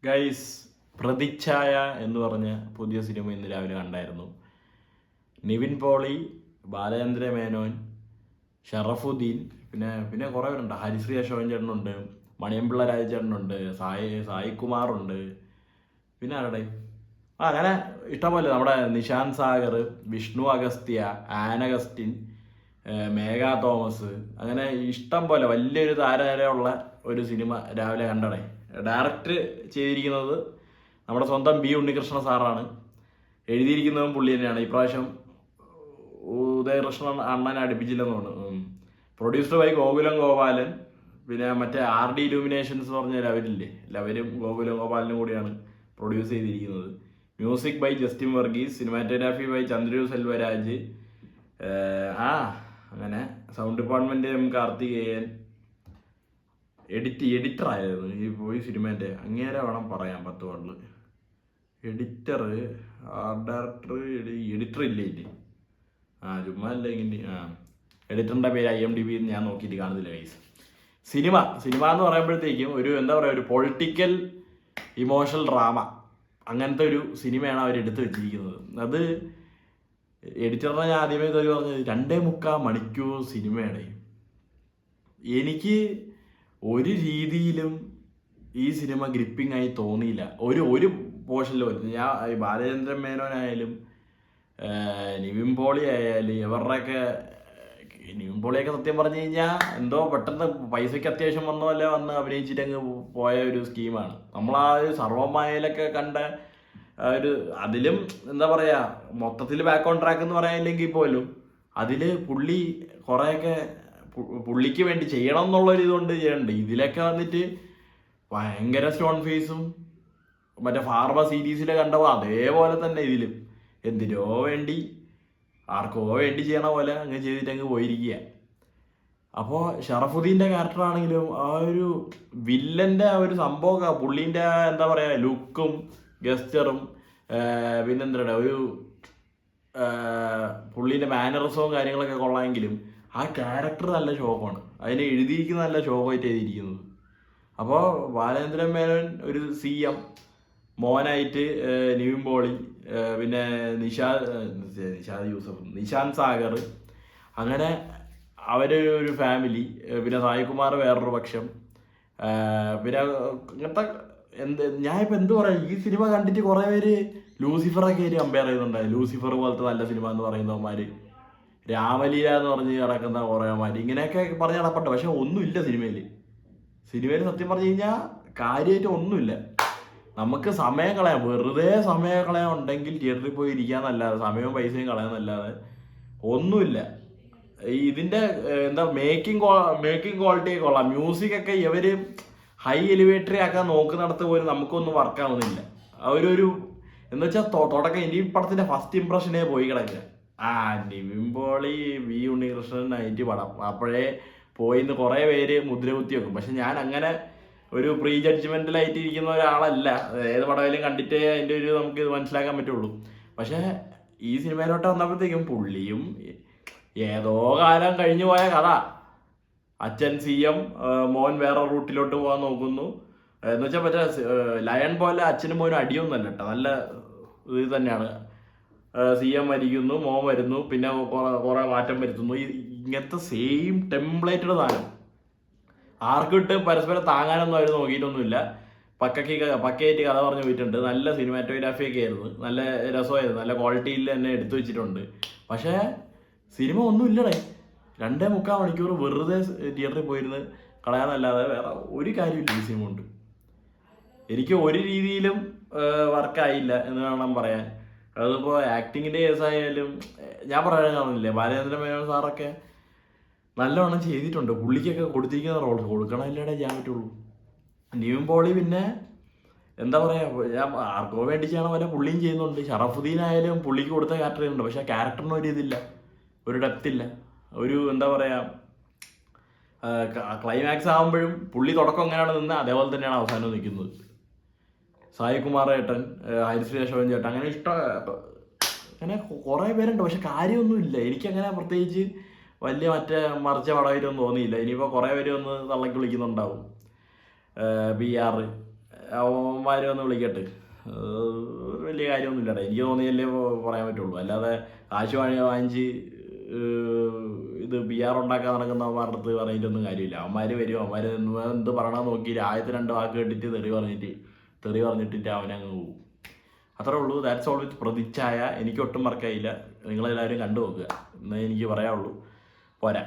Guys, പ്രതിച്ഛായ എന്ന് പറഞ്ഞ പുതിയ സിനിമ ഇന്ന് രാവിലെ കണ്ടായിരുന്നു. നിവിൻ പോളി, ബാലചന്ദ്ര മേനോൻ, ഷറഫുദ്ദീൻ, പിന്നെ പിന്നെ കുറേ പേരുണ്ട്. ഹരിശ്രീ അശോകൻ ചേട്ടനുണ്ട്, മണിയമ്പിള്ള രാജചേട്ടനുണ്ട്, സായികുമാറുണ്ട്, പിന്നെ ആരുടെ അങ്ങനെ ഇഷ്ടംപോലെ. നമ്മുടെ നിശാന്ത് സാഗർ, വിഷ്ണു അഗസ്ത്യ, ആനഗസ്റ്റിൻ, മേഘ തോമസ്, അങ്ങനെ ഇഷ്ടം പോലെ വലിയൊരു താരനിരയുള്ള ഒരു സിനിമ രാവിലെ കണ്ടടേ. ഡയറക്റ്റ് ചെയ്തിരിക്കുന്നത് നമ്മുടെ സ്വന്തം ബി ഉണ്ണികൃഷ്ണ സാറാണ്. എഴുതിയിരിക്കുന്നതും പുള്ളി തന്നെയാണ്. ഇപ്രാവശ്യം ഉദയകൃഷ്ണൻ അണ്ണനെ അടുപ്പിച്ചില്ലെന്ന് തോന്നുന്നു. പ്രൊഡ്യൂസർ ബൈ ഗോകുലം ഗോപാലൻ, പിന്നെ മറ്റേ RD ഇലൂമിനേഷൻസ് പറഞ്ഞ ലവരില്ലേ, ലവരും ഗോകുലം ഗോപാലനും കൂടിയാണ് പ്രൊഡ്യൂസ് ചെയ്തിരിക്കുന്നത്. Music by Justin Varghese, cinematography by Chandru Selvaraj, അങ്ങനെ സൗണ്ട് ഡിപ്പാർട്ട്മെന്റ് കാർത്തികേയൻ, എഡിറ്റർ ആയിരുന്നു ഈ സിനിമേൻ്റെ. അങ്ങേരെ വേണം പറയാൻ 10 വാർഡിൽ. എഡിറ്റർ, ഡയറക്ടർ, എഡിറ്റർ ഇല്ലേ ചുമ്മാ അല്ല ഇങ്ങനെ. എഡിറ്ററിൻ്റെ പേര് IMDb ഞാൻ നോക്കിയിട്ട് കാണുന്നില്ല ഗൈസ്. സിനിമ എന്ന് പറയുമ്പോഴത്തേക്കും ഒരു എന്താ പറയുക, ഒരു പൊളിറ്റിക്കൽ ഇമോഷണൽ ഡ്രാമ, അങ്ങനത്തെ ഒരു സിനിമയാണ് അവർ എടുത്തു വെച്ചിരിക്കുന്നത്. അത് എഡിറ്ററിനെ ഞാൻ ആദ്യമേ പറഞ്ഞത് 2.25 മണിക്കൂർ സിനിമയാണ്. എനിക്ക് ഒരു രീതിയിലും ഈ സിനിമ ഗ്രിപ്പിംഗ് ആയി തോന്നിയില്ല ഒരു പോർഷനിൽ പോലും. ഞാൻ ബാലചന്ദ്രൻ മേനോനായാലും നിവിൻ പോളി ആയാലും നിവിൻ പോളിയൊക്കെ സത്യം പറഞ്ഞു കഴിഞ്ഞാൽ എന്തോ പെട്ടെന്ന് പൈസയ്ക്ക് അത്യാവശ്യം വന്ന് അഭിനയിച്ചിട്ട് അങ്ങ് പോയ ഒരു സ്കീമാണ്. നമ്മൾ ആ ഒരു സർവമായയിലൊക്കെ കണ്ട ഒരു, അതിലും എന്താ പറയുക, മൊത്തത്തിൽ ബാക്ക് ഓൺ ട്രാക്ക് എന്ന് പറയാനില്ലെങ്കിൽ പോലും അതിൽ പുള്ളി കുറേയൊക്കെ പുള്ളിക്ക് വേണ്ടി ചെയ്യണം എന്നുള്ളൊരു ഇതുകൊണ്ട് ചെയ്യണ്ട്. ഇതിലൊക്കെ വന്നിട്ട് ഭയങ്കര സ്റ്റോൺ ഫേസും മറ്റേ ഫാർമ സീരീസിലെ കണ്ടപ്പോൾ അതേപോലെ തന്നെ ഇതിലും എന്തിനോ വേണ്ടി ആർക്കോ വേണ്ടി ചെയ്യണ പോലെ അങ്ങ് ചെയ്തിട്ട് അങ്ങ് പോയിരിക്കുക. അപ്പോൾ ഷറഫുദ്ദീൻ്റെ ക്യാരക്ടറാണെങ്കിലും ആ ഒരു വില്ലൻ്റെ ആ ഒരു സംഭവമൊക്കെ, പുള്ളീൻ്റെ എന്താ പറയുക, ലുക്കും ഗസ്റ്ററും പിന്നെന്താ ഒരു പുള്ളീൻ്റെ മാനറിസവും കാര്യങ്ങളൊക്കെ കൊള്ളാമെങ്കിലും ആ ക്യാരക്ടർ നല്ല ശോകമാണ്. അതിനെ എഴുതിയിരിക്കുന്ന നല്ല ശോകമായിട്ട് എഴുതിയിരിക്കുന്നത്. അപ്പോൾ ബാലചന്ദ്രൻ മേനോൻ ഒരു CM, മോനായിട്ട് നിവിൻ പോളി, പിന്നെ നിശാന്ത് സാഗർ, അങ്ങനെ അവർ ഒരു ഫാമിലി, പിന്നെ സായികുമാർ വേറൊരു പക്ഷം, പിന്നെ ഇങ്ങനത്തെ ഞാനിപ്പോൾ എന്ത് പറയാം, ഈ സിനിമ കണ്ടിട്ട് കുറേ പേര് ലൂസിഫറൊക്കെ ആയിട്ട് കമ്പയർ ചെയ്യുന്നുണ്ടായി. ലൂസിഫർ പോലത്തെ നല്ല സിനിമ എന്ന് പറയുന്നവന്മാർ, രാമലീല എന്ന് പറഞ്ഞ് നടക്കുന്ന കുറേമാര് ഇങ്ങനെയൊക്കെ പറഞ്ഞ് നടപ്പുണ്ട്. പക്ഷെ ഒന്നുമില്ല സിനിമയിൽ സത്യം പറഞ്ഞു കഴിഞ്ഞാൽ കാര്യമായിട്ട് ഒന്നുമില്ല. നമുക്ക് സമയം കളയാം, വെറുതെ സമയം കളയാൻ ഉണ്ടെങ്കിൽ തിയേറ്ററിൽ പോയി ഇരിക്കാന്നല്ലാതെ, സമയവും പൈസയും കളയാന്നല്ലാതെ ഒന്നുമില്ല. ഇതിൻ്റെ എന്താ മേക്കിംഗ് ക്വാളിറ്റിയൊക്കെ കൊള്ളാം. മ്യൂസിക്കൊക്കെ ഇവർ ഹൈ എലിവേറ്ററി ആക്കാൻ നോക്കുന്നിടത്ത് പോലും നമുക്കൊന്നും വർക്കാവുന്നില്ല. അവരൊരു എന്ന് വെച്ചാൽ തുടക്കം ഈ പടത്തിൻ്റെ ഫസ്റ്റ് ഇംപ്രഷനേ പോയി കിടക്കുക. നിവിൻ പോളി, വി ഉണ്ണികൃഷ്ണൻ, 90 പടം, അപ്പോഴേ പോയിന്ന് കുറേ പേര് മുദ്ര കുത്തി വെക്കും. പക്ഷെ ഞാൻ അങ്ങനെ ഒരു പ്രീ ജഡ്ജ്മെന്റിലായിട്ട് ഇരിക്കുന്ന ഒരാളല്ല. ഏത് പടമായാലും കണ്ടിട്ടേ അതിൻ്റെ ഒരു നമുക്ക് ഇത് മനസ്സിലാക്കാൻ പറ്റുള്ളൂ. പക്ഷെ ഈ സിനിമയിലോട്ട് വന്നപ്പോഴത്തേക്കും പുള്ളിയും ഏതോ കാലം കഴിഞ്ഞു പോയ കഥ. അച്ഛൻ CM, മോൻ വേറെ റൂട്ടിലോട്ട് പോകാൻ നോക്കുന്നു എന്ന് വെച്ചാൽ മറ്റേ ലയൺ പോലെ അച്ഛനും മോനും അടിയൊന്നുമല്ല കേട്ടോ, നല്ല ഇത് തന്നെയാണ്. CM മരിക്കുന്നു, മോൻ വരുന്നു, പിന്നെ കുറെ മാറ്റം വരുത്തുന്നു. ഇങ്ങനത്തെ സെയിം ടെംപ്ലേറ്റഡ് സാധനം ആർക്കും ഇട്ട് പരസ്പരം താങ്ങാനൊന്നും അവർ നോക്കിയിട്ടൊന്നുമില്ല. പക്കയായിട്ട് കഥ പറഞ്ഞു പോയിട്ടുണ്ട്. നല്ല സിനിമാറ്റോഗ്രാഫിയൊക്കെ ആയിരുന്നു, നല്ല രസമായിരുന്നു, നല്ല ക്വാളിറ്റിയിൽ തന്നെ എടുത്തു വെച്ചിട്ടുണ്ട്. പക്ഷേ സിനിമ ഒന്നുമില്ലടേ. 2.25 മണിക്കൂർ വെറുതെ തിയേറ്ററിൽ പോയിരുന്ന് കളയാന്നല്ലാതെ വേറെ ഒരു കാര്യമില്ല ഈ സിനിമ കൊണ്ട്. എനിക്ക് ഒരു രീതിയിലും വർക്കായില്ല എന്ന് വേണം പറയാൻ. അതിപ്പോൾ ആക്ടിങ്ങിൻ്റെ കേസായാലും ഞാൻ പറയാൻ കാണുന്നില്ലേ, ബാലചന്ദ്രൻ മേനോൻ സാറൊക്കെ നല്ലവണ്ണം ചെയ്തിട്ടുണ്ട്. പുള്ളിക്കൊക്കെ കൊടുത്തിരിക്കുന്ന റോൾ കൊടുക്കണമില്ലേടെ ചെയ്യാൻ പറ്റുള്ളൂ. നിവിൻ പോളി പിന്നെ എന്താ പറയുക, ഞാൻ ആർക്കോ വേണ്ടി ചെയ്യണ പോലെ പുള്ളിയും ചെയ്യുന്നുണ്ട്. ഷറഫുദ്ദീൻ ആയാലും പുള്ളിക്ക് കൊടുത്ത ക്യാരക്ടർ ചെയ്യുന്നുണ്ട്. പക്ഷേ ക്യാരക്ടറിന് ഒരു ഇതില്ല, ഒരു ഡെപ്ത് ഇല്ല, ഒരു എന്താ പറയുക, ക്ലൈമാക്സ് ആകുമ്പോഴും പുള്ളി തുടക്കം എങ്ങനെയാണ് നിന്ന് അതേപോലെ തന്നെയാണ് അവസാനം നിൽക്കുന്നത്. സായികുമാർ ചേട്ടൻ, ഹരിശ്രീ അശോകൻ ചേട്ടൻ, അങ്ങനെ അങ്ങനെ കുറേ പേരുണ്ട്. പക്ഷെ കാര്യമൊന്നുമില്ല. എനിക്കങ്ങനെ പ്രത്യേകിച്ച് വലിയ മറിച്ച പടമായിട്ടൊന്നും തോന്നിയില്ല. ഇനിയിപ്പോൾ കുറേ പേര് ഒന്ന് തള്ളക്കി വിളിക്കുന്നുണ്ടാവും. BR അവന്മാർ വന്ന് വിളിക്കട്ടെ, വലിയ കാര്യമൊന്നുമില്ലടാ. എനിക്ക് തോന്നിയല്ലേ പറയാൻ പറ്റുള്ളൂ. അല്ലാതെ കാശ് വാങ്ങിച്ച് ഇത് PR ഉണ്ടാക്കാൻ നടക്കുന്നവന്മാരുടെ അടുത്ത് പറഞ്ഞിട്ടൊന്നും കാര്യമില്ല. അവന്മാർ വരും, അവന്മാർ എന്ത് പറയണമെന്ന് നോക്കി ആദ്യത്തെ 2 വാക്ക് കേട്ടിട്ട് തെറി പറഞ്ഞിട്ടിട്ട് അവനങ്ങ് പോകും. അത്രേ ഉള്ളൂ. ദാറ്റ്സ് ഓൾ വിത്ത് പ്രതിച്ഛായ. എനിക്ക് ഒട്ടും മറക്കായില്ല. നിങ്ങളെല്ലാവരും കണ്ടു നോക്കുക എന്നേ എനിക്ക് പറയാനുള്ളൂ. പോരാ.